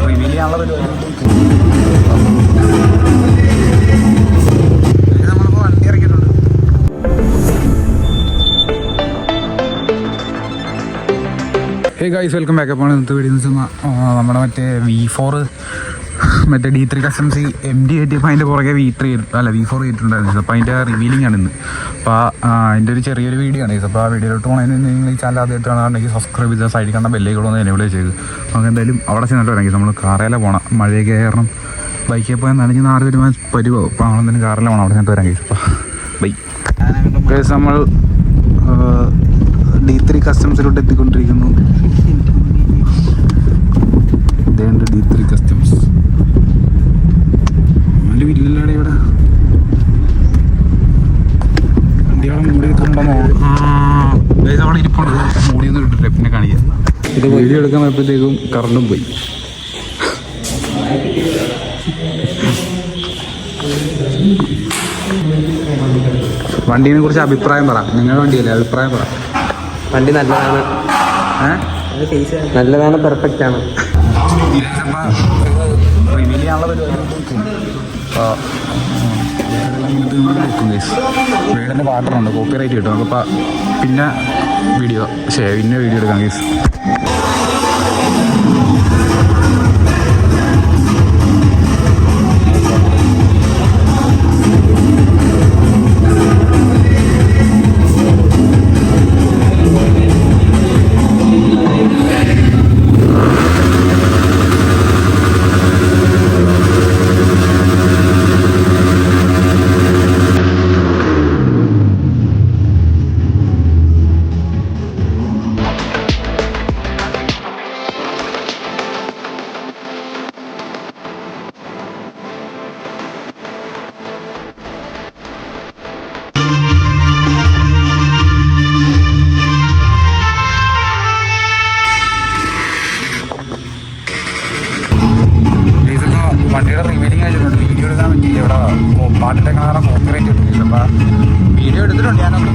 Reveal ചെയ്യാനുള്ള പരിപാടി. നമ്മളിപ്പോൾ വണ്ടി ഇറക്കിയിട്ടുണ്ട്. Hey guys, welcome back. അപ്പോൾ ഇന്നത്തെ വീഡിയോ എന്ന് വെച്ചാൽ നമ്മുടെ മറ്റേ V4 മറ്റേ D3 കസ്റ്റംസ് MD85 അതിൻ്റെ പുറകെ V4 ചെയ്തിട്ടുണ്ടായിരുന്നു. അപ്പോൾ അതിൻ്റെ റിവീലിംഗ് ആണ് ഇന്ന്. അപ്പോൾ അതിൻ്റെ ഒരു ചെറിയൊരു വീഡിയോ ആണ്. അപ്പോൾ ആ വീഡിയോയിലോട്ട് പോകണമെന്ന് നിങ്ങൾ ഈ ചാനൽ ആദ്യമായിട്ട് കാണാറുണ്ടെങ്കിൽ സബ്സ്ക്രൈബ് ചെയ്ത് സൈഡിൽ കണ്ട ബെല്ലേക്കൊന്ന് എന്നെ ഇവിടെ ചെയ്ത് നമുക്ക് എന്തായാലും അവിടെ ചെന്നിട്ട് വരാമെങ്കിൽ നമ്മൾ കാറേല പോകണം. മഴയൊക്കെ കാരണം ബൈക്കിൽ പോയാൽ നനഞ്ഞ് 4 വരുമ്പോൾ പരുവാകും. അപ്പോൾ നമ്മളെന്തായാലും കാറിൽ പോകണം. അവിടെ ചെന്നിട്ട് വരാം കേസ്. അപ്പോൾ ബൈ കേസ്. നമ്മൾ D3 കസ്റ്റംസിലോട്ട് എത്തിക്കൊണ്ടിരിക്കുന്നു. D3 കസ്റ്റംസ് നല്ല വില്ലല്ലാടെ ഇവിടെ വണ്ടികളെ മൂടി വെക്കുന്നുണ്ടോ? അവിടെ ഇരിപ്പുണ്ട്. മൂടിയൊന്നും ഇട്ടിട്ടില്ല, പിന്നെ കാണിക്കാം. ഇത് വീഡിയോ എടുക്കാൻ പോയപ്പോഴത്തേക്കും കറണ്ടും പോയി. വണ്ടീനെ കുറിച്ച് അഭിപ്രായം പറ. നിങ്ങളുടെ വണ്ടിയല്ലേ, അഭിപ്രായം പറ. വണ്ടി നല്ലതാണ്, നല്ലതാണ്, പെർഫെക്റ്റ് ആണ്. റിവീൽ ചെയ്യാനുള്ള പരിപാടി. വീടിൻ്റെ പാട്ടറുണ്ട്, കോപ്പി റൈറ്റ് കിട്ടും. നമുക്കിപ്പോൾ പിന്നെ വീഡിയോ എടുക്കാം കേസ്. വണ്ടിയുടെ റിവീലിംഗ് ആയിട്ടുണ്ട്. വീഡിയോ എടുക്കാൻ പറ്റിയില്ല, ഇവിടെ പാട്ടിൻ്റെ കാരണം കോപ്പി റൈറ്റ് കിട്ടുന്നില്ല. അപ്പോൾ വീഡിയോ എടുത്തിട്ടുണ്ട് ഞാനൊന്ന്.